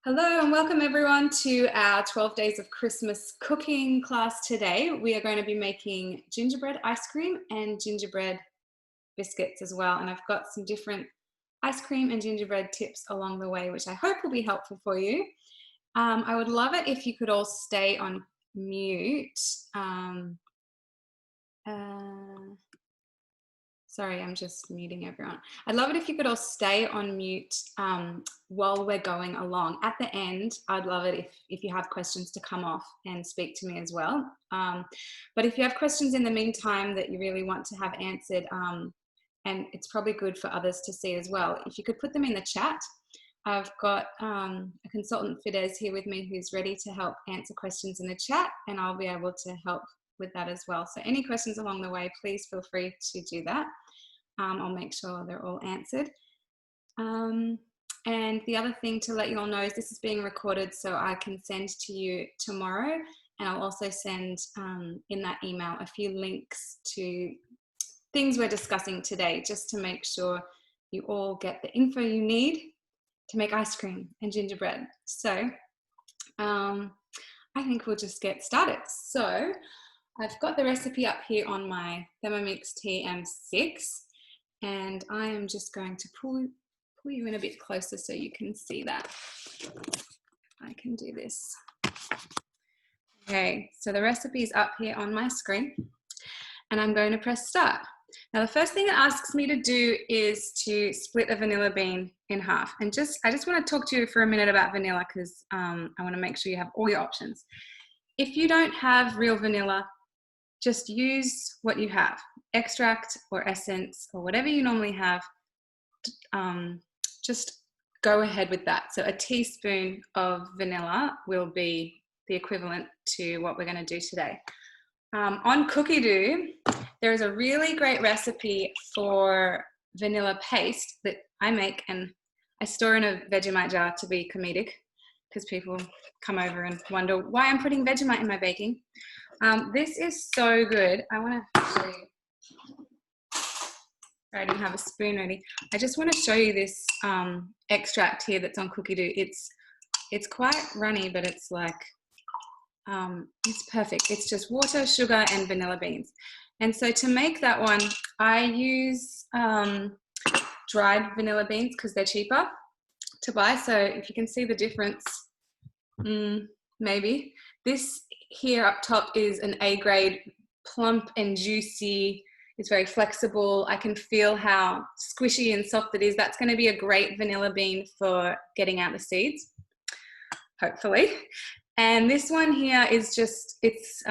Hello and welcome everyone to our 12 days of Christmas cooking class today. We are going to be making gingerbread ice cream and gingerbread biscuits as well. And I've got some different ice cream and gingerbread tips along the way, which I hope will be helpful for you. I would love it if you could all stay on mute. Sorry, I'm just muting everyone. I'd love it if you could all stay on mute while we're going along. At the end, I'd love it if you have questions to come off and speak to me as well. But if you have questions in the meantime that you really want to have answered, and it's probably good for others to see as well, if you could put them in the chat. I've got a consultant, Fidesz, here with me who's ready to help answer questions in the chat, and I'll be able to help with that as well. So any questions along the way, please feel free to do that. I'll make sure they're all answered. And the other thing to let you all know is this is being recorded so I can send to you tomorrow, and I'll also send in that email a few links to things we're discussing today, just to make sure you all get the info you need to make ice cream and gingerbread. So I think we'll just get started. So I've got the recipe up here on my Thermomix TM6, and I am just going to pull you in a bit closer so you can see that. I can do this. Okay, so the recipe is up here on my screen, and I'm going to press start. Now the first thing it asks me to do is to split a vanilla bean in half. And I just want to talk to you for a minute about vanilla, because I want to make sure you have all your options. If you don't have real vanilla, just use what you have, extract or essence or whatever you normally have. Just go ahead with that. So a teaspoon of vanilla will be the equivalent to what we're going to do today. On Cookie Doo, there is a really great recipe for vanilla paste that I make, and I store in a Vegemite jar to be comedic, because people come over and wonder why I'm putting Vegemite in my baking. This is so good. I want to show you. I didn't have a spoon ready. I just want to show you this extract here that's on Cookie Doo. It's quite runny, but it's like, it's perfect. It's just water, sugar, and vanilla beans. And so to make that one, I use dried vanilla beans because they're cheaper to buy. So if you can see the difference, maybe. This here up top is an A grade, plump and juicy. It's very flexible. I can feel how squishy and soft it is. That's going to be a great vanilla bean for getting out the seeds, hopefully. And this one here is just, it's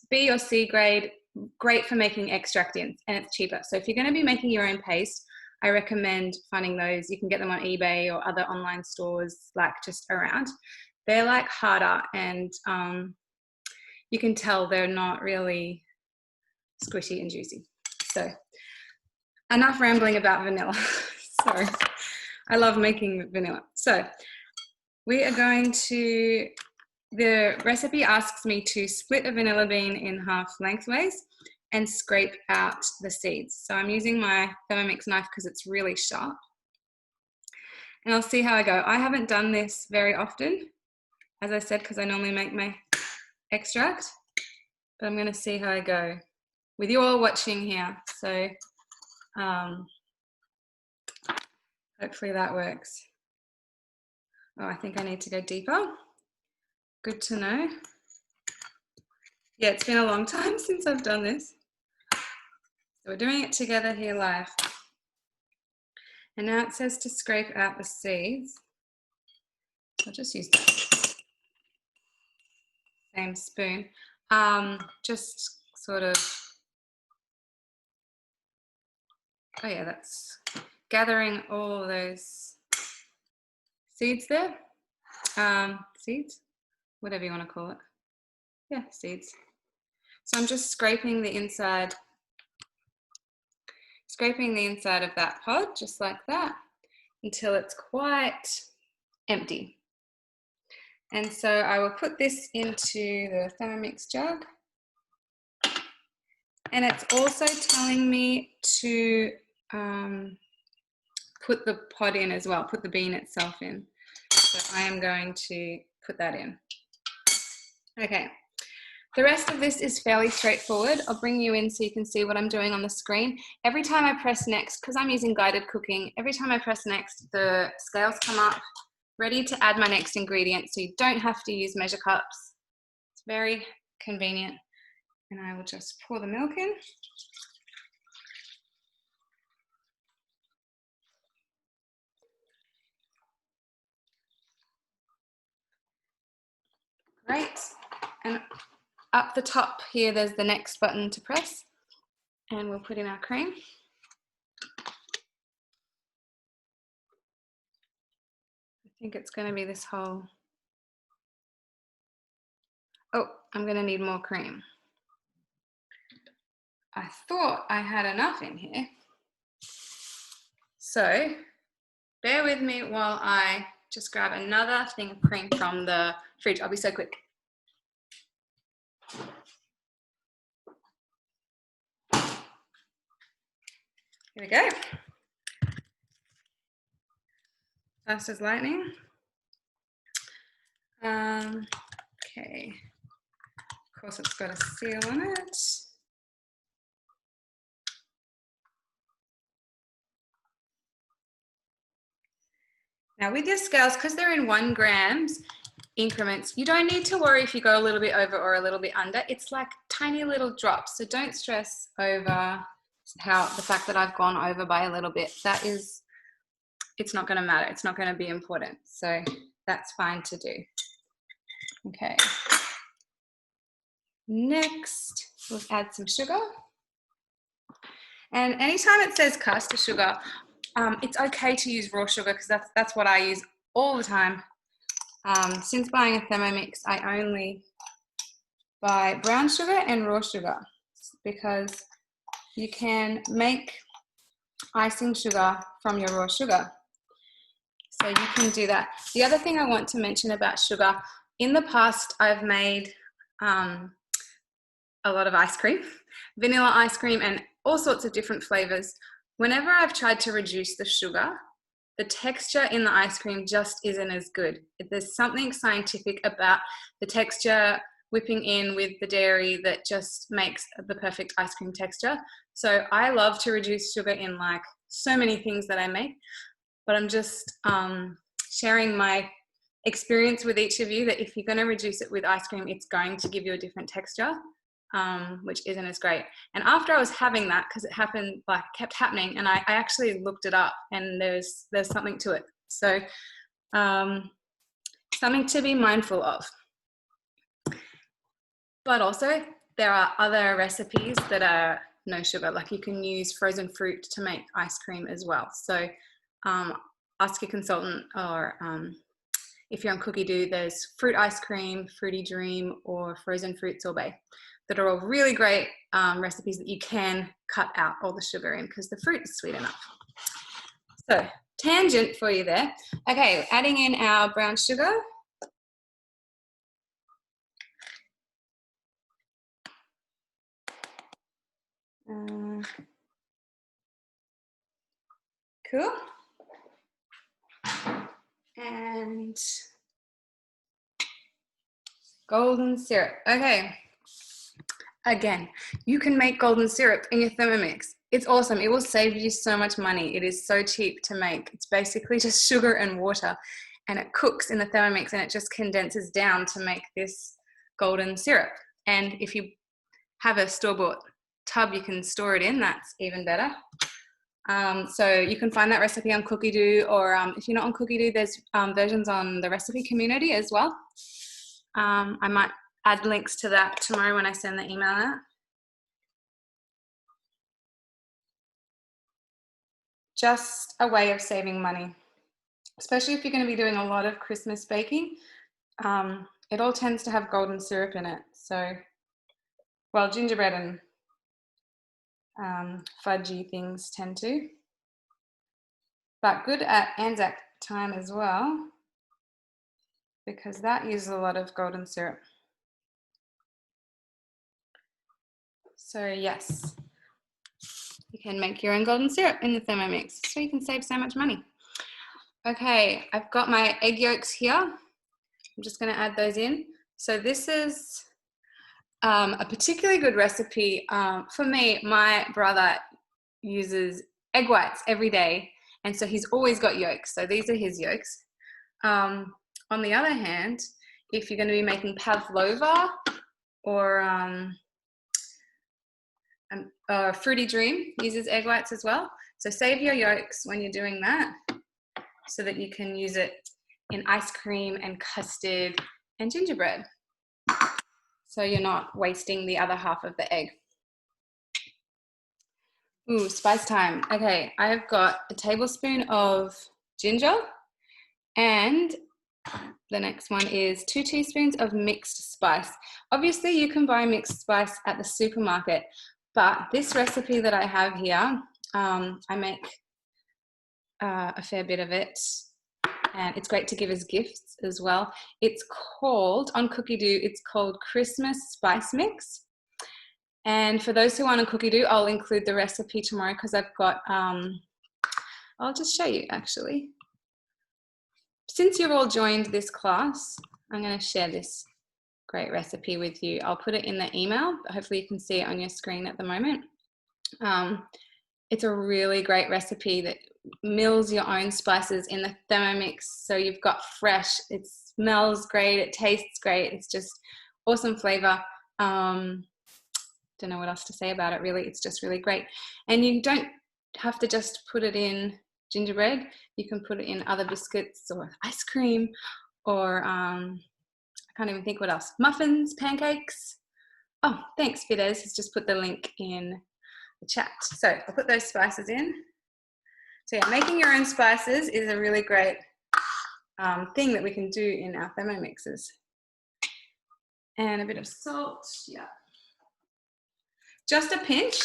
B or C grade, great for making extract in, and it's cheaper. So if you're going to be making your own paste, I recommend finding those. You can get them on eBay or other online stores, like just around. They're like harder, and you can tell they're not really squishy and juicy. So enough rambling about vanilla. Sorry, I love making vanilla. So we are going to, the recipe asks me to split a vanilla bean in half lengthways and scrape out the seeds. So I'm using my Thermomix knife because it's really sharp. And I'll see how I go. I haven't done this very often, as I said, because I normally make my extract, but I'm going to see how I go with you all watching here. So hopefully that works. Oh, I think I need to go deeper. Good to know. Yeah, it's been a long time since I've done this. So we're doing it together here live. And now it says to scrape out the seeds. I'll just use that same spoon. Just sort of, oh yeah, that's gathering all those seeds there. Seeds, whatever you want to call it. Yeah, seeds. So I'm just scraping the inside of that pod, just like that, until it's quite empty. And so I will put this into the Thermomix jug. And it's also telling me to put the pod in as well, put the bean itself in. So I am going to put that in. Okay. The rest of this is fairly straightforward. I'll bring you in so you can see what I'm doing on the screen. Every time I press next, because I'm using guided cooking, every time I press next, the scales come up, ready to add my next ingredient, so you don't have to use measure cups. It's very convenient. And I will just pour the milk in. Great. And up the top here, there's the next button to press. And we'll put in our cream. I think it's going to be this whole... Oh, I'm going to need more cream. I thought I had enough in here. So bear with me while I just grab another thing of cream from the fridge. I'll be so quick. Here we go. Fast as lightning. Okay. Of course, it's got a seal on it. Now with your scales, because they're in 1 grams increments, you don't need to worry if you go a little bit over or a little bit under. It's like tiny little drops. So don't stress over the fact that I've gone over by a little bit. It's not going to matter. It's not going to be important. So that's fine to do. Okay. Next, we'll add some sugar. And anytime it says caster sugar, it's okay to use raw sugar because that's what I use all the time. Since buying a Thermomix, I only buy brown sugar and raw sugar because you can make icing sugar from your raw sugar. So you can do that. The other thing I want to mention about sugar, in the past I've made a lot of ice cream, vanilla ice cream and all sorts of different flavors. Whenever I've tried to reduce the sugar, the texture in the ice cream just isn't as good. There's something scientific about the texture whipping in with the dairy that just makes the perfect ice cream texture. So I love to reduce sugar in like so many things that I make, but I'm just sharing my experience with each of you that if you're going to reduce it with ice cream, it's going to give you a different texture. Which isn't as great. And after I was having that, because it happened, like kept happening, and I actually looked it up and there's something to it. So something to be mindful of. But also there are other recipes that are no sugar, like you can use frozen fruit to make ice cream as well. So ask your consultant, or if you're on Cookie Do, there's fruit ice cream, fruity dream, or frozen fruit sorbet. That are all really great recipes that you can cut out all the sugar in because the fruit is sweet enough. So, tangent for you there. Okay, adding in our brown sugar. Cool. And golden syrup. Okay. Again, you can make golden syrup in your Thermomix. It's awesome. It will save you so much money. It is so cheap to make. It's basically just sugar and water, and it cooks in the Thermomix and it just condenses down to make this golden syrup. And if you have a store-bought tub you can store it in, that's even better. So you can find that recipe on Cookie Do, or if you're not on Cookie Do, there's versions on the recipe community as well. I might add links to that tomorrow when I send the email out. Just a way of saving money, especially if you're going to be doing a lot of Christmas baking. It all tends to have golden syrup in it. So, well, gingerbread and fudgy things tend to. But good at Anzac time as well, because that uses a lot of golden syrup. So yes, you can make your own golden syrup in the Thermomix, so you can save so much money. Okay, I've got my egg yolks here. I'm just going to add those in. So this is a particularly good recipe. For me, my brother uses egg whites every day, and so he's always got yolks. So these are his yolks. On the other hand, if you're going to be making pavlova or Fruity Dream uses egg whites as well. So save your yolks when you're doing that so that you can use it in ice cream and custard and gingerbread. So you're not wasting the other half of the egg. Ooh, spice time. Okay, I've got a tablespoon of ginger, and the next one is 2 teaspoons of mixed spice. Obviously, you can buy mixed spice at the supermarket, but this recipe that I have here, I make a fair bit of it, and it's great to give as gifts as well. It's called, on Cookie Dough, it's called Christmas Spice Mix. And for those who want a cookie dough, I'll include the recipe tomorrow because I've got, I'll just show you actually. Since you've all joined this class, I'm going to share this great recipe with you. I'll put it in the email, but hopefully you can see it on your screen at the moment. It's a really great recipe that mills your own spices in the Thermomix. So you've got fresh, it smells great, it tastes great, it's just awesome flavor. Don't know what else to say about it really, it's just really great. And you don't have to just put it in gingerbread, you can put it in other biscuits or ice cream or I can't even think what else, muffins, pancakes. Oh, thanks, Fidesz has just put the link in the chat. So I'll put those spices in. So yeah, making your own spices is a really great thing that we can do in our Thermomixes. And a bit of salt, yeah. Just a pinch.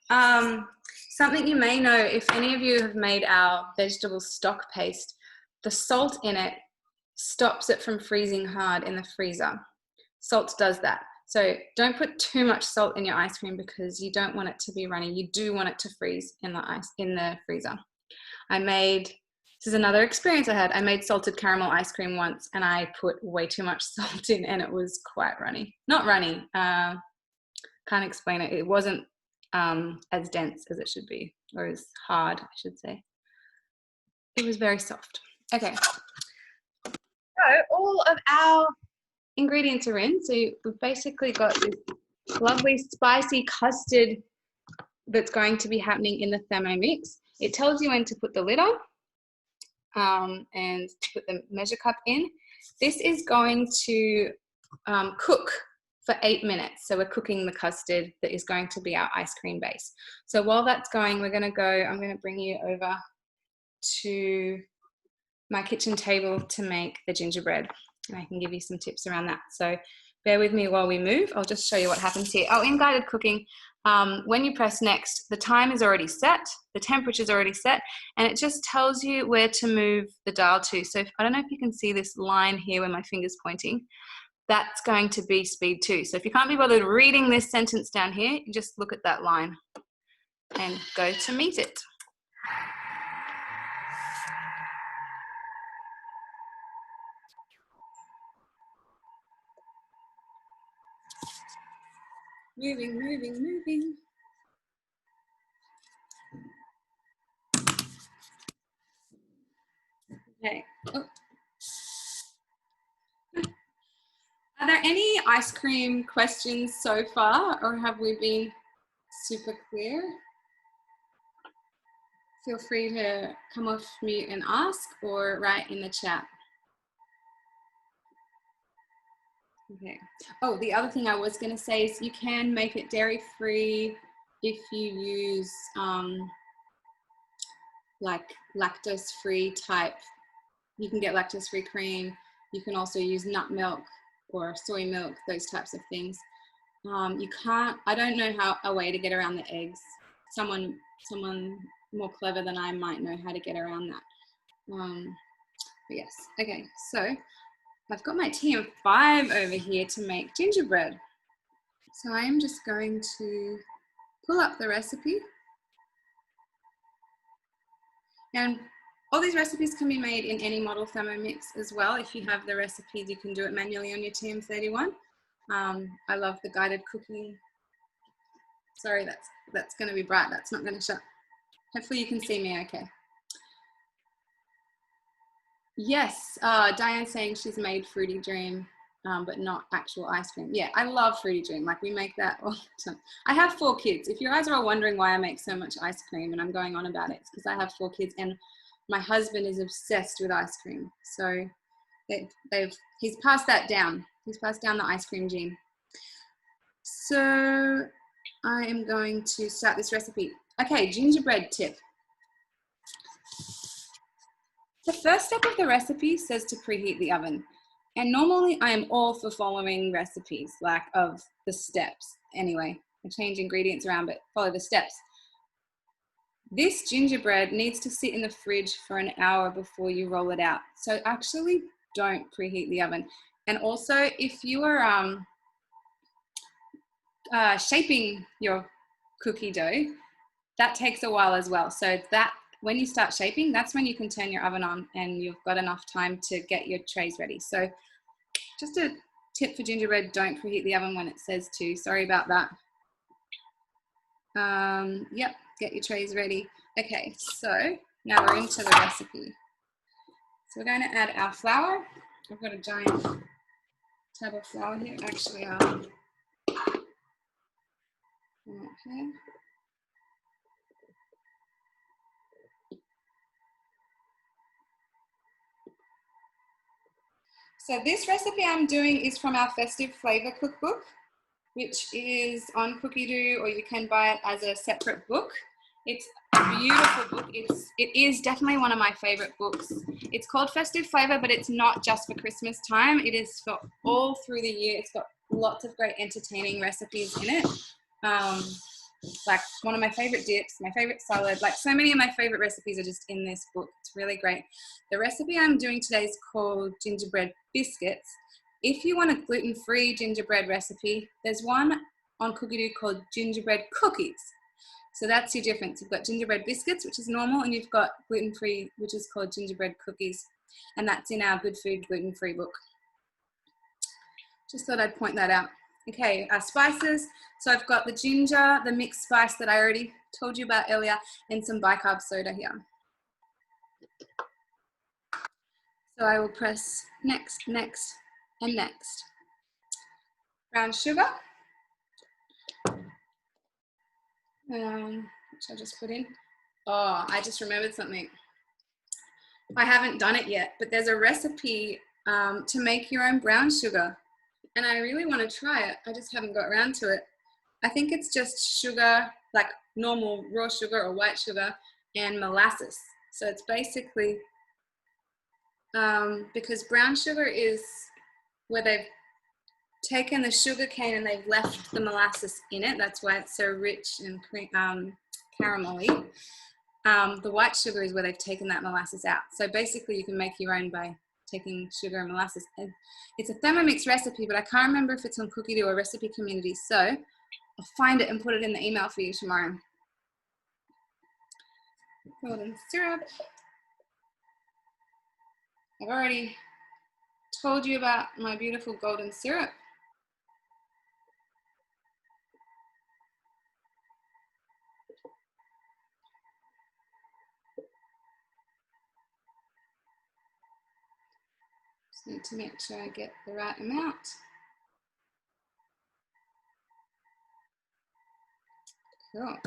Something you may know, if any of you have made our vegetable stock paste, the salt in it stops it from freezing hard in the freezer. Salt does that. So don't put too much salt in your ice cream because you don't want it to be runny. You do want it to freeze in the freezer. This is another experience I had. I made salted caramel ice cream once and I put way too much salt in and it was quite runny. Not runny, can't explain it. It wasn't as dense as it should be, or as hard, I should say. It was very soft. Okay. So all of our ingredients are in. So we've basically got this lovely spicy custard that's going to be happening in the Thermomix. It tells you when to put the lid on and to put the measure cup in. This is going to cook for 8 minutes. So we're cooking the custard that is going to be our ice cream base. So while that's going, I'm going to bring you over to my kitchen table to make the gingerbread. And I can give you some tips around that. So bear with me while we move. I'll just show you what happens here. Oh, in guided cooking, when you press next, the time is already set, the temperature is already set, and it just tells you where to move the dial to. So I don't know if you can see this line here where my finger's pointing. That's going to be speed 2. So if you can't be bothered reading this sentence down here, you just look at that line and go to meet it. Moving, moving, moving. Okay. Oh. Are there any ice cream questions so far, or have we been super clear? Feel free to come off mute and ask, or write in the chat. Okay. Oh, the other thing I was going to say is you can make it dairy-free if you use like lactose-free type. You can get lactose-free cream. You can also use nut milk or soy milk, those types of things. You can't, I don't know a way to get around the eggs. Someone more clever than I might know how to get around that. But yes, okay, so I've got my team of 5 over here to make gingerbread. So I am just going to pull up the recipe. And All these recipes can be made in any model Thermomix as well. If you have the recipes, you can do it manually on your TM31. I love the guided cooking. Sorry, that's going to be bright. That's not going to shut. Hopefully you can see me okay. Yes, Diane's saying she's made Fruity Dream, but not actual ice cream. Yeah, I love Fruity Dream. Like, we make that all the time. I have 4 kids. If you guys are all wondering why I make so much ice cream and I'm going on about it, it's because I have 4 kids and my husband is obsessed with ice cream. So he's passed that down. He's passed down the ice cream gene. So I am going to start this recipe. Okay, gingerbread tip. The first step of the recipe says to preheat the oven. And normally I am all for following recipes, like of the steps. Anyway, I change ingredients around, but follow the steps. This gingerbread needs to sit in the fridge for an hour before you roll it out. So actually don't preheat the oven. And also, if you are shaping your cookie dough, that takes a while as well. So that when you start shaping, that's when you can turn your oven on and you've got enough time to get your trays ready. So just a tip for gingerbread, don't preheat the oven when it says to. Sorry about that. Yep, get your trays ready. Okay, so now we're into the recipe. So we're going to add our flour. I've got a giant tub of flour here. Actually, okay. So this recipe I'm doing is from our Festive Flavor Cookbook, which is on Cookie-Doo, or you can buy it as a separate book. It's a beautiful book. It is definitely one of my favorite books. It's called Festive Flavor, but it's not just for Christmas time. It is for all through the year. It's got lots of great entertaining recipes in it. Like one of my favorite dips, my favorite salad, like so many of my favorite recipes are just in this book. It's really great. The recipe I'm doing today is called gingerbread biscuits. If you want a gluten-free gingerbread recipe, there's one on Cookie-Doo called gingerbread cookies. So that's your difference. You've got gingerbread biscuits, which is normal, and you've got gluten-free, which is called gingerbread cookies. And that's in our Good Food Gluten-Free book. Just thought I'd point that out. Okay, our spices. So I've got the ginger, the mixed spice that I already told you about earlier, and some bicarb soda here. So I will press next, next, and next. Brown sugar, which I just put in. Oh, I just remembered something. I haven't done it yet, but there's a recipe to make your own brown sugar. And I really want to try it. I just haven't got around to it. I think it's just sugar, like normal raw sugar or white sugar, and molasses. So it's basically, because brown sugar is where they've taken the sugar cane and they've left the molasses in it. That's why it's so rich and caramelly. The white sugar is where they've taken that molasses out. So basically you can make your own by taking sugar and molasses. And it's a Thermomix recipe, but I can't remember if it's on Cookie-Doo or Recipe Community. So I'll find it and put it in the email for you tomorrow. Golden syrup. I've already told you about my beautiful golden syrup. Just need to make sure I get the right amount. Cool.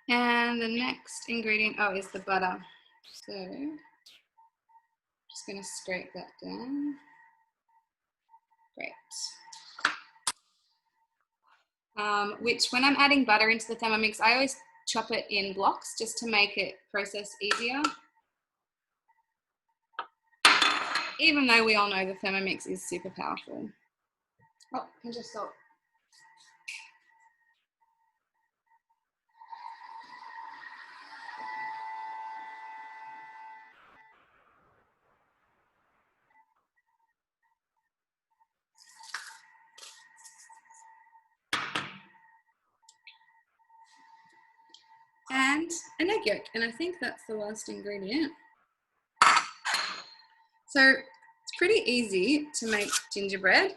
And the next ingredient, is the butter. So just going to scrape that down. Great. Which when I'm adding butter into the Thermomix, I always chop it in blocks just to make it process easier. Even though we all know the Thermomix is super powerful. Oh, pinch of salt. And and an egg yolk. And I think that's the last ingredient. So it's pretty easy to make gingerbread.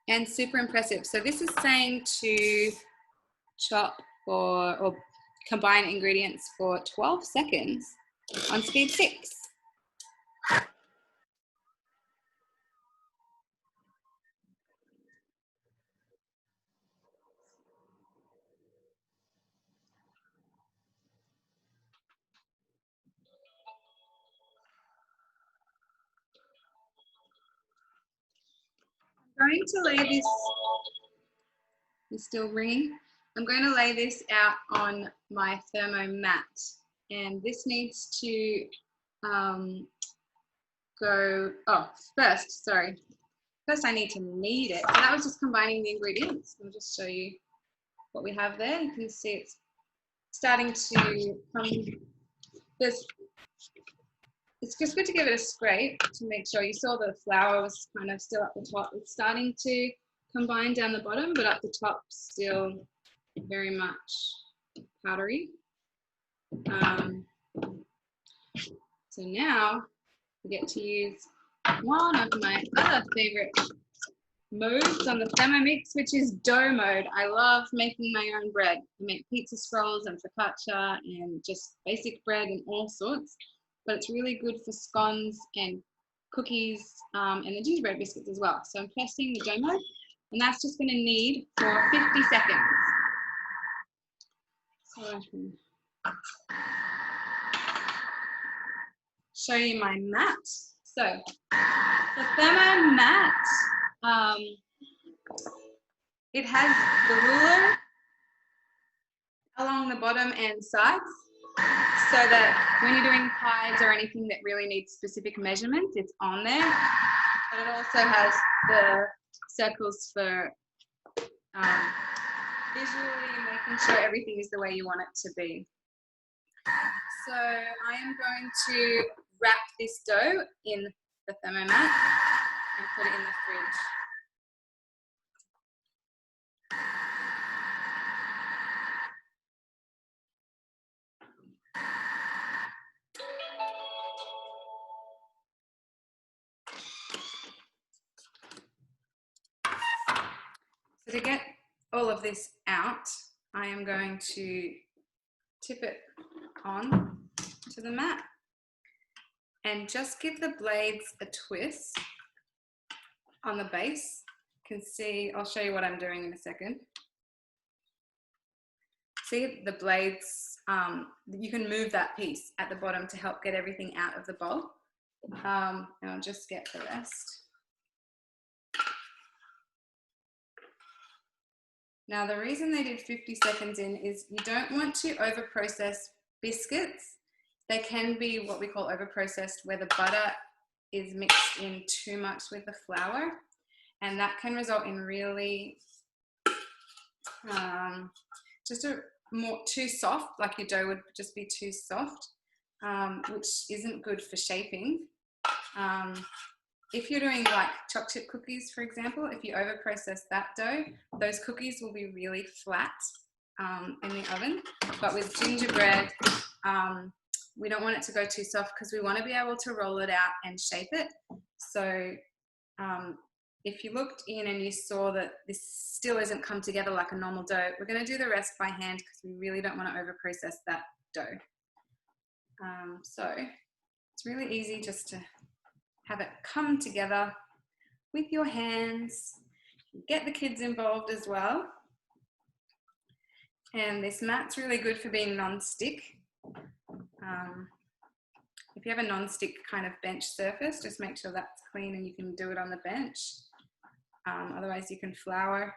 And super impressive. So this is saying to chop or combine ingredients for 12 seconds on speed 6. I'm going to lay this, it's still ringing. I'm going to lay this out on my Thermomat, and this needs to first I need to knead it. So that was just combining the ingredients. I'll just show you what we have there. You can see it's starting to come. It's just good to give it a scrape to make sure. You saw the flour was kind of still at the top. It's starting to combine down the bottom, but at the top still very much powdery. So now we get to use one of my other favorite modes on the Thermomix, which is dough mode. I love making my own bread. I make pizza scrolls and focaccia and just basic bread and all sorts, but it's really good for scones and cookies and the gingerbread biscuits as well. So I'm pressing the dough mode, and that's just going to knead for 50 seconds. So I can show you my mat. So the Thermomat, it has the ruler along the bottom and sides, so that when you're doing pies or anything that really needs specific measurements, it's on there. But it also has the circles for visually making sure everything is the way you want it to be. So I am going to wrap this dough in the Thermomat and put it in the fridge. So to get all of this out, I am going to tip it on to the mat and just give the blades a twist on the base. You can see, I'll show you what I'm doing in a second. See the blades, you can move that piece at the bottom to help get everything out of the bowl. And I'll just get the rest. Now the reason they did 50 seconds in is you don't want to over-process biscuits. They can be what we call over-processed, where the butter is mixed in too much with the flour, and that can result in really just too soft, like your dough would just be too soft, which isn't good for shaping. If you're doing like chocolate chip cookies, for example, if you over-process that dough, those cookies will be really flat in the oven. But with gingerbread, we don't want it to go too soft because we want to be able to roll it out and shape it. So if you looked in and you saw that this still isn't come together like a normal dough, we're going to do the rest by hand because we really don't want to over-process that dough. So it's really easy just to have it come together with your hands. Get the kids involved as well. And this mat's really good for being non-stick. If you have a non-stick kind of bench surface, just make sure that's clean and you can do it on the bench. Otherwise you can flour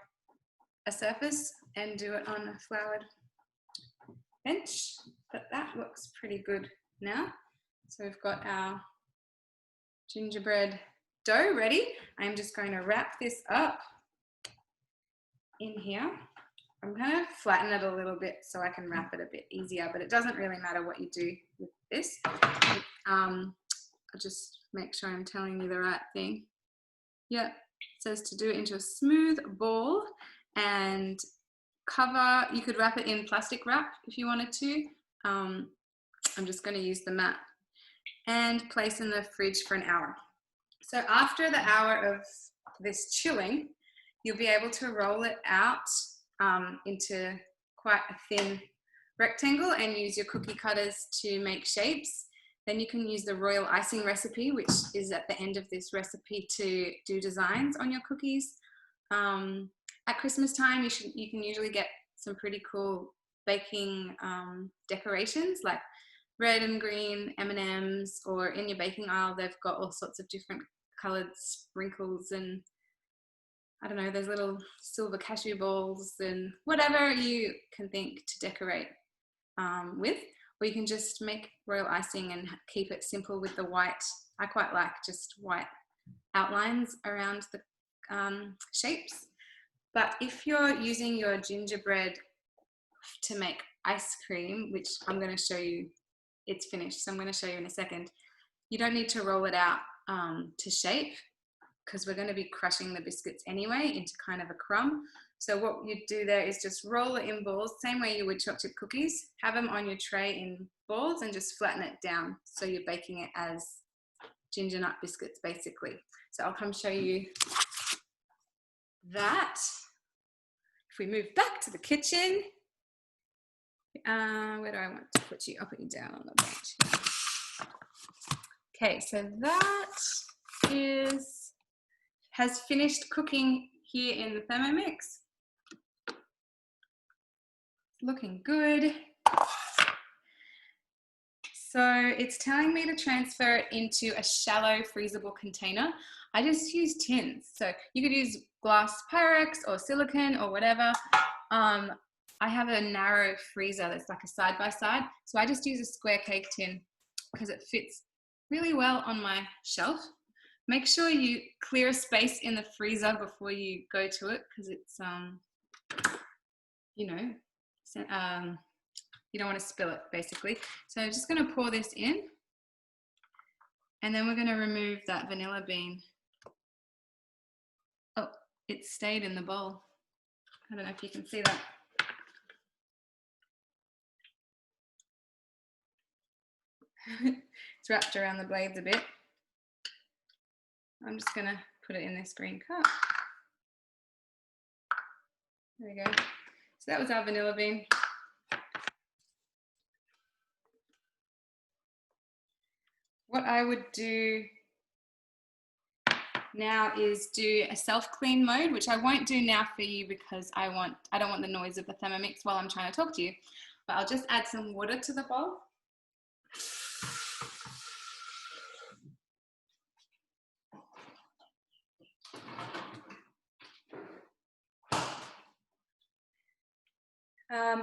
a surface and do it on a floured bench. But that looks pretty good now. So we've got our gingerbread dough ready. I'm just going to wrap this up in here. I'm going to flatten it a little bit so I can wrap it a bit easier, but it doesn't really matter what you do with this. I'll just make sure I'm telling you the right thing. Yep, it says to do it into a smooth ball, and cover, you could wrap it in plastic wrap if you wanted to. I'm just going to use the mat, and place in the fridge for an hour. So after the hour of this chilling, you'll be able to roll it out into quite a thin rectangle and use your cookie cutters to make shapes. Then you can use the royal icing recipe, which is at the end of this recipe, to do designs on your cookies. At Christmas time, you can usually get some pretty cool baking decorations like red and green M&Ms, or in your baking aisle, they've got all sorts of different colored sprinkles and I don't know, those little silver cashew balls and whatever you can think to decorate with. Or you can just make royal icing and keep it simple with the white. I quite like just white outlines around the shapes. But if you're using your gingerbread to make ice cream, which I'm going to show you, it's finished, so I'm going to show you in a second, you don't need to roll it out to shape, because we're going to be crushing the biscuits anyway into kind of a crumb. So what you do there is just roll it in balls, same way you would chocolate chip cookies. Have them on your tray in balls and just flatten it down so you're baking it as ginger nut biscuits basically. So I'll come show you that. If we move back to the kitchen, where do I want to put you? I'll put you down on the bench. Okay, so that has finished cooking here in the Thermomix. Looking good. So it's telling me to transfer it into a shallow freezable container. I just use tins. So you could use glass Pyrex or silicone or whatever. I have a narrow freezer that's like a side-by-side. So I just use a square cake tin because it fits really well on my shelf. Make sure you clear a space in the freezer before you go to it, because it's, you know, you don't want to spill it basically. So I'm just going to pour this in, and then we're going to remove that vanilla bean. Oh, it stayed in the bowl. I don't know if you can see that. It's wrapped around the blades a bit. I'm just going to put it in this green cup. There we go. So that was our vanilla bean. What I would do now is do a self-clean mode, which I won't do now for you because I don't want the noise of the Thermomix while I'm trying to talk to you. But I'll just add some water to the bowl.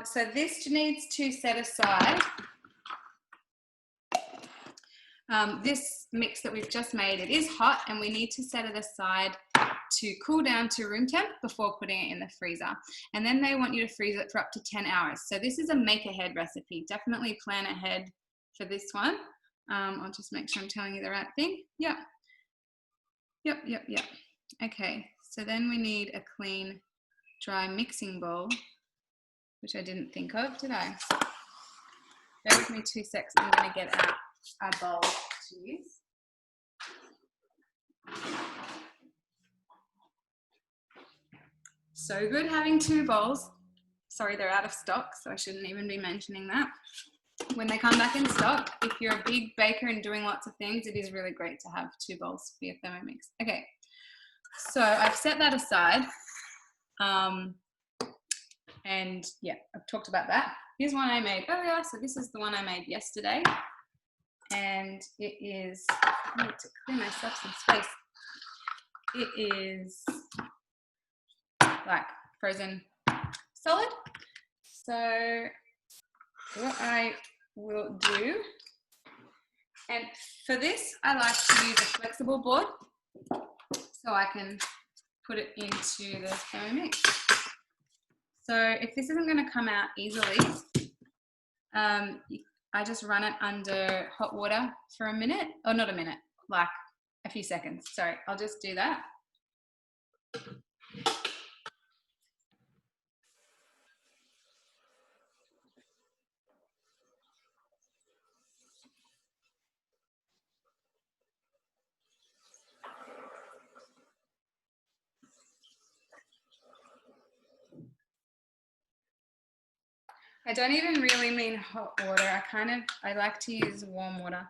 So this needs to set aside. This mix that we've just made, it is hot, and we need to set it aside to cool down to room temp before putting it in the freezer. And then they want you to freeze it for up to 10 hours. So this is a make ahead recipe. Definitely plan ahead for this one. I'll just make sure I'm telling you the right thing. Yep. Okay, so then we need a clean, dry mixing bowl, which I didn't think of, did I? Bear with me 2 seconds. I'm going to get out our bowl to use. So good having 2 bowls. Sorry, they're out of stock, so I shouldn't even be mentioning that. When they come back in stock, if you're a big baker and doing lots of things, it is really great to have 2 bowls for your Thermomix. Okay, so I've set that aside. And yeah, I've talked about that. Here's one I made earlier. So this is the one I made yesterday. And it is, I need to clear myself some space. It is like frozen solid. So what I will do, and for this, I like to use a flexible board so I can put it into the Thermomix. So if this isn't going to come out easily, I just run it under hot water for a minute, or not a minute, like a few seconds. Sorry, I'll just do that. I don't even really mean hot water. I like to use warm water,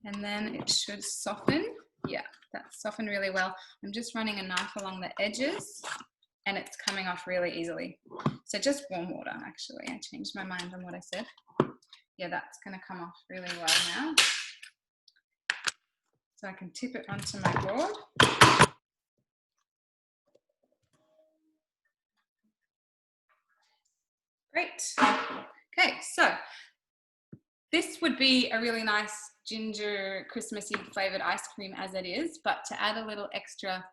and then it should soften. Yeah, that's softened really well. I'm just running a knife along the edges and it's coming off really easily. So just warm water, actually. I changed my mind on what I said. Yeah, that's gonna come off really well now. So I can tip it onto my board. Great. Okay, so this would be a really nice ginger Christmassy flavored ice cream as it is, but to add a little extra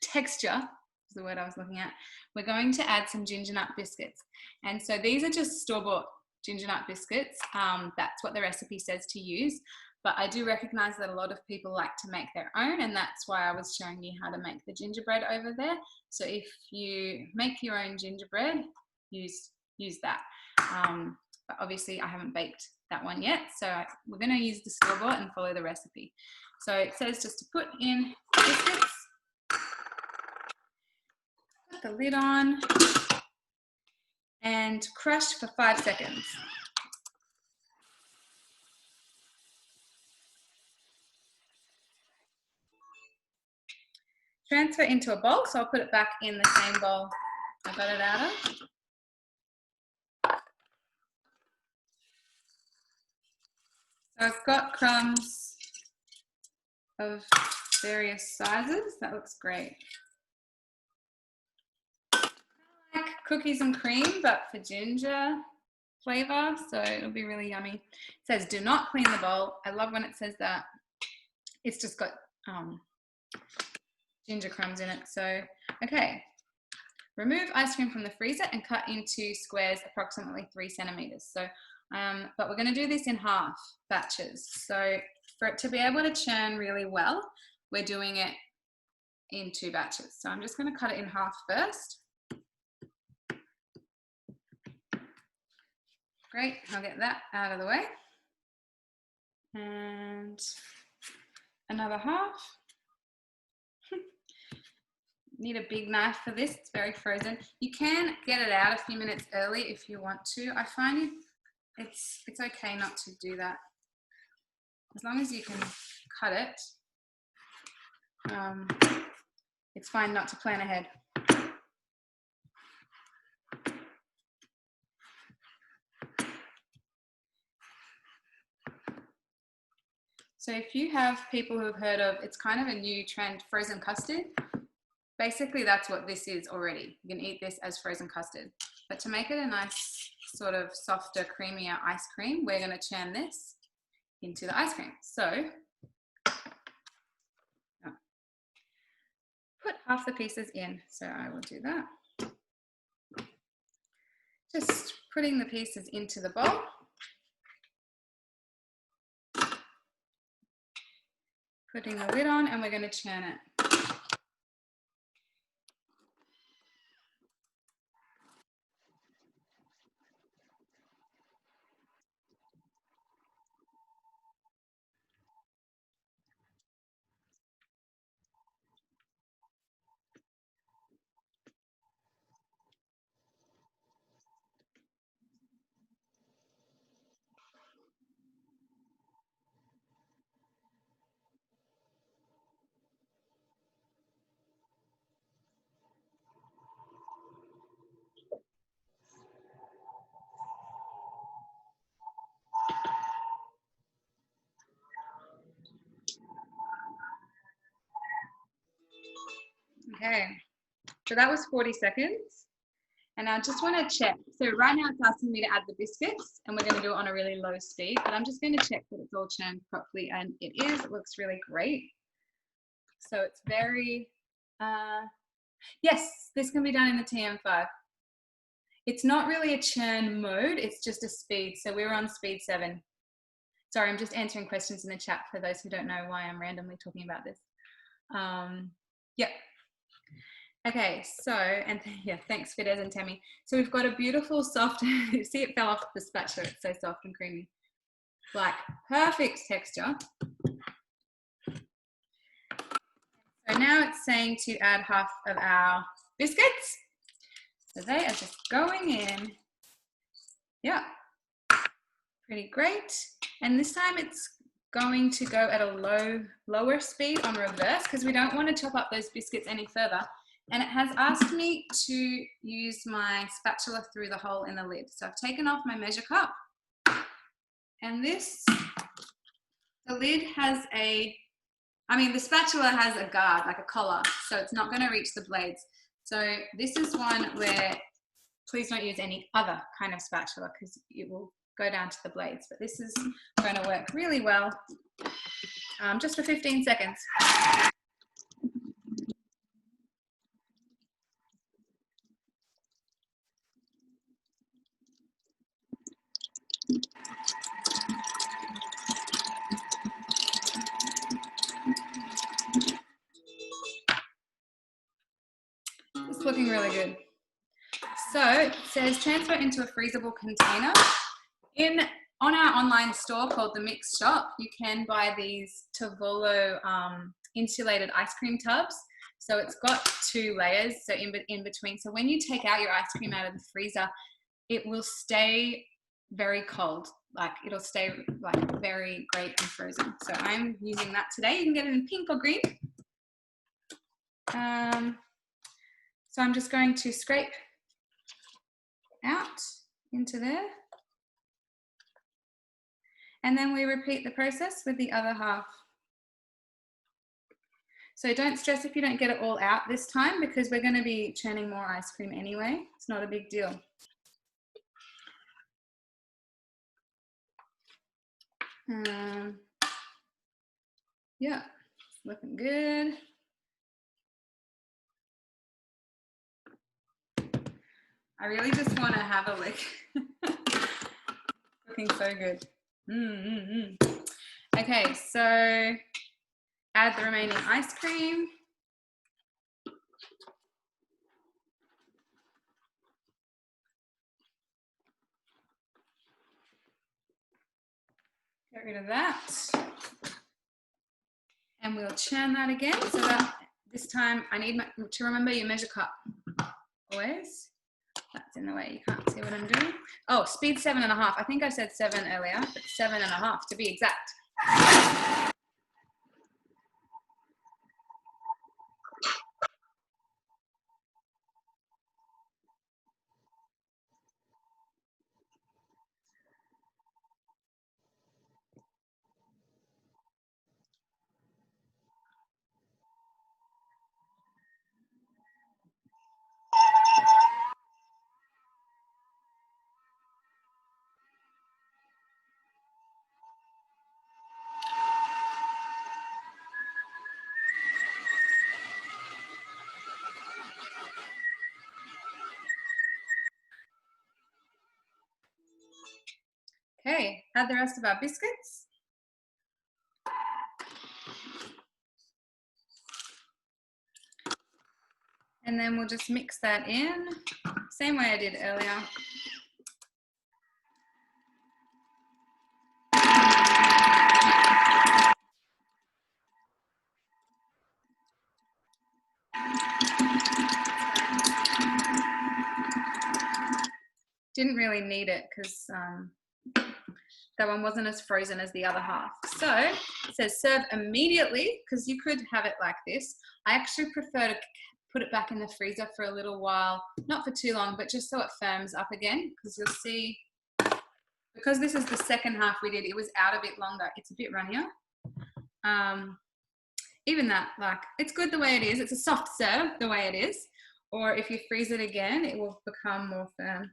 texture, is the word I was looking at, we're going to add some ginger nut biscuits. And so these are just store-bought ginger nut biscuits. That's what the recipe says to use. But I do recognize that a lot of people like to make their own, and that's why I was showing you how to make the gingerbread over there. So if you make your own gingerbread, use that. But obviously I haven't baked that one yet, so we're going to use the store-bought and follow the recipe. So it says just to put in biscuits, put the lid on, and crush for 5 seconds. Transfer into a bowl, so I'll put it back in the same bowl I got it out of. So I've got crumbs of various sizes. That looks great. I like cookies and cream, but for ginger flavor, so it'll be really yummy. It says do not clean the bowl. I love when it says that. It's just got ginger crumbs in it. So, okay. Remove ice cream from the freezer and cut into squares approximately 3 centimeters. So, but we're going to do this in half batches. So for it to be able to churn really well, we're doing it in 2 batches. So I'm just going to cut it in half first. Great, I'll get that out of the way. And another half. Need a big knife for this, it's very frozen. You can get it out a few minutes early if you want to. I find it's okay not to do that. As long as you can cut it, it's fine not to plan ahead. So if you have people who have heard of, it's kind of a new trend, frozen custard. Basically, that's what this is already. You can eat this as frozen custard. But to make it a nice sort of softer, creamier ice cream, we're going to churn this into the ice cream. So put half the pieces in. So I will do that. Just putting the pieces into the bowl. Putting the lid on, and we're going to churn it. Okay, so that was 40 seconds. And I just want to check. So right now it's asking me to add the biscuits, and we're going to do it on a really low speed, but I'm just going to check that it's all churned properly, and it is. It looks really great. So it's very, yes, this can be done in the TM5. It's not really a churn mode, it's just a speed. So we're on speed 7. Sorry, I'm just answering questions in the chat for those who don't know why I'm randomly talking about this. Yep. Okay, so, and yeah, thanks Fidesz and Tammy. So we've got a beautiful soft, see it fell off the spatula, it's so soft and creamy. Like perfect texture. So now it's saying to add half of our biscuits. So they are just going in. Yeah, pretty great. And this time it's going to go at a lower speed on reverse because we don't want to chop up those biscuits any further. And it has asked me to use my spatula through the hole in the lid. So I've taken off my measure cup, and the lid has the spatula has a guard, like a collar, so it's not going to reach the blades. So this is one where please don't use any other kind of spatula because it will go down to the blades. But this is going to work really well, just for 15 seconds. It's looking really good. So it says transfer into a freezable container. On our online store called the Mix Shop, you can buy these Tavolo insulated ice cream tubs. So it's got 2 layers, so in between. So when you take out your ice cream out of the freezer, it will stay very cold. Like it'll stay like very great and frozen. So I'm using that today. You can get it in pink or green. So I'm just going to scrape out into there. And then we repeat the process with the other half. So don't stress if you don't get it all out this time because we're going to be churning more ice cream anyway. It's not a big deal. Yeah, looking good. I really just want to have a lick. Looking so good. Okay, so add the remaining ice cream. Get rid of that. And we'll churn that again. So that this time I need to remember your measure cup. Always. That's in the way, you can't see what I'm doing. Oh, speed 7.5. I think I said 7 earlier, but 7.5 to be exact. Okay, add the rest of our biscuits. And then we'll just mix that in, same way I did earlier. Didn't really need it because that one wasn't as frozen as the other half. So it says serve immediately because you could have it like this. I actually prefer to put it back in the freezer for a little while, not for too long, but just so it firms up again, because you'll see, because this is the second half we did, it was out a bit longer. It's a bit runnier. Even that, like, it's good the way it is. It's a soft serve the way it is. Or if you freeze it again, it will become more firm.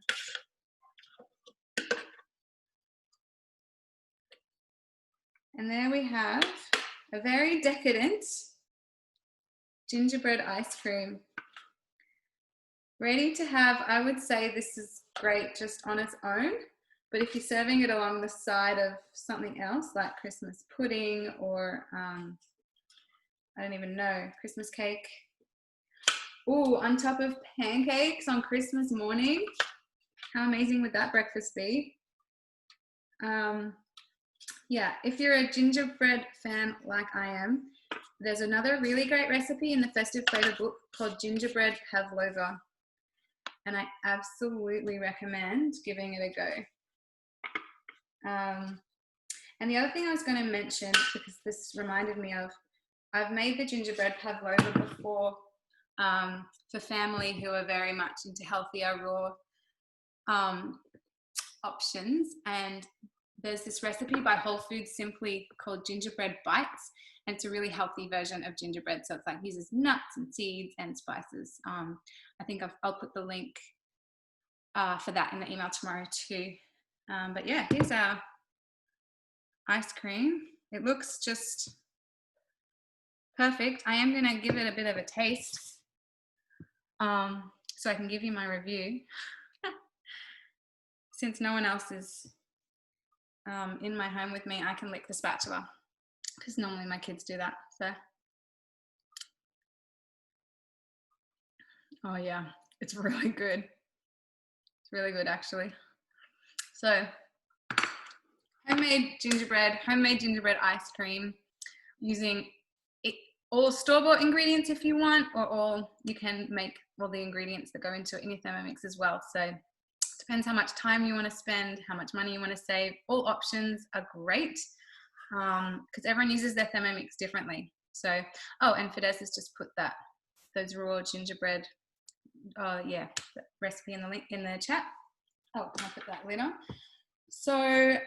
And there we have a very decadent gingerbread ice cream. Ready to have. I would say this is great just on its own, but if you're serving it along the side of something else like Christmas pudding or I don't even know, Christmas cake. Oh, on top of pancakes on Christmas morning. How amazing would that breakfast be? Yeah, if you're a gingerbread fan like I am, there's another really great recipe in the Festive Flavor book called Gingerbread Pavlova. and I absolutely recommend giving it a go. And the other thing I was going to mention, because this reminded me of, I've made the gingerbread pavlova before for family who are very much into healthier raw options, and there's this recipe by Whole Foods simply called Gingerbread Bites, and it's a really healthy version of gingerbread, so it's like uses nuts and seeds and spices. I think I'll put the link for that in the email tomorrow too. But yeah, here's our ice cream. It looks just perfect. I am going to give it a bit of a taste so I can give you my review. Since no one else is in my home with me, I can lick the spatula because normally my kids do that. So, oh yeah, it's really good. It's really good actually. So, homemade gingerbread ice cream using all store-bought ingredients if you want, or you can make all the ingredients that go into it in your Thermomix as well. So depends how much time you want to spend, how much money you want to save. All options are great because everyone uses their Thermomix differently. So, oh, and Fidesz has just put those raw gingerbread, recipe in the link in the chat. Oh, I'll put that lid on. So,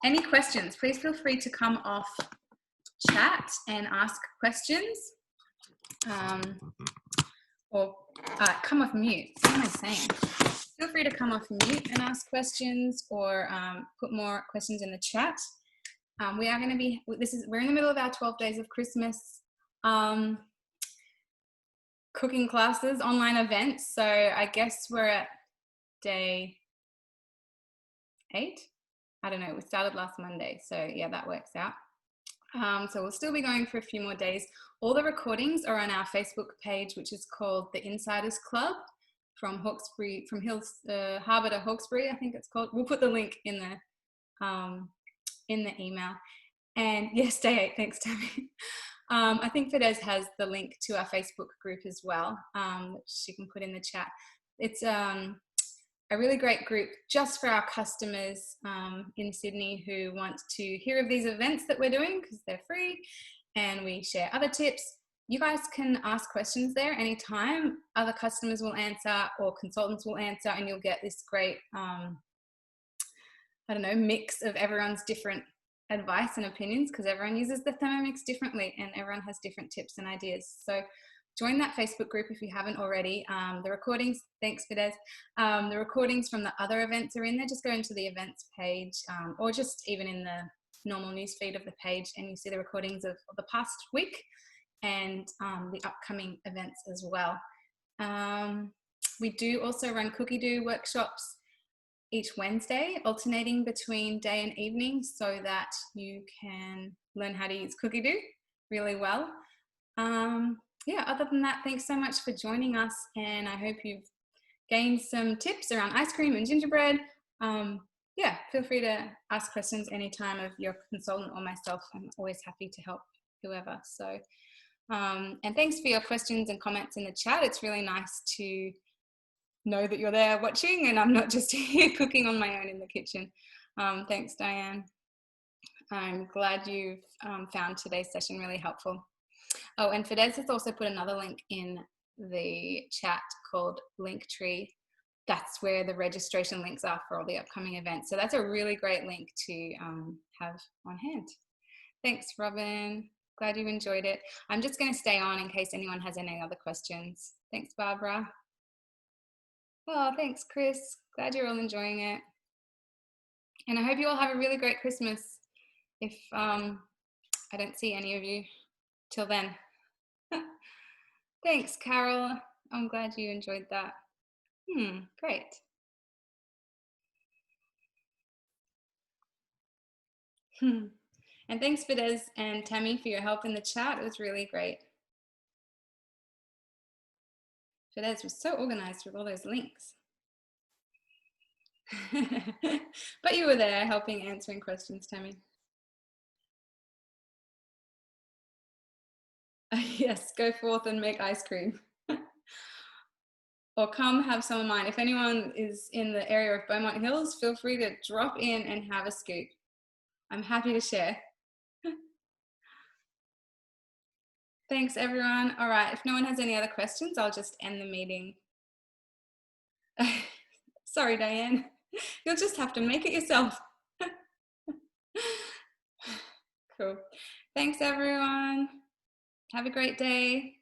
any questions? Please feel free to come off chat and ask questions, or come off mute. What am I saying? Feel free to come off mute and ask questions, or put more questions in the chat. We are going to be, we're in the middle of our 12 days of Christmas cooking classes, online events. So I guess we're at day 8. I don't know, we started last Monday. So yeah, that works out. So we'll still be going for a few more days. All the recordings are on our Facebook page, which is called The Insiders Club, from Hawkesbury, from Harbour to Hawkesbury, I think it's called. We'll put the link in the email. And yes, day 8, thanks, Tammy. I think Fidesz has the link to our Facebook group as well, which you can put in the chat. It's a really great group just for our customers in Sydney who want to hear of these events that we're doing because they're free, and we share other tips. You guys can ask questions there anytime. Other customers will answer, or consultants will answer, and you'll get this great, mix of everyone's different advice and opinions, because everyone uses the Thermomix differently and everyone has different tips and ideas. So join that Facebook group if you haven't already. The recordings, thanks Fidesz, the recordings from the other events are in there. Just go into the events page, or just even in the normal news feed of the page, and you see the recordings of the past week and the upcoming events as well. We do also run cookie do workshops each Wednesday, alternating between day and evening, so that you can learn how to use cookie do really well. Yeah, other than that, thanks so much for joining us, and I hope you've gained some tips around ice cream and gingerbread. Yeah, feel free to ask questions anytime of your consultant or myself. I'm always happy to help whoever. So, and thanks for your questions and comments in the chat. It's really nice to know that you're there watching and I'm not just here cooking on my own in the kitchen. Thanks, Diane. I'm glad you've found today's session really helpful. Oh, and Fidesz has also put another link in the chat called Linktree. That's where the registration links are for all the upcoming events. So that's a really great link to have on hand. Thanks, Robin. Glad you enjoyed it. I'm just going to stay on in case anyone has any other questions. Thanks, Barbara. Oh, thanks, Chris. Glad you're all enjoying it. And I hope you all have a really great Christmas. If I don't see any of you till then. Thanks, Carol. I'm glad you enjoyed that. Great. And thanks, Fidesz and Tammy, for your help in the chat. It was really great. Fidesz was so organized with all those links. But you were there helping, answering questions, Tammy. Yes, go forth and make ice cream. or come have some of mine. If anyone is in the area of Beaumont Hills, feel free to drop in and have a scoop. I'm happy to share. Thanks, everyone. All right, if no one has any other questions, I'll just end the meeting. Sorry, Diane. You'll just have to make it yourself. Cool. Thanks, everyone. Have a great day.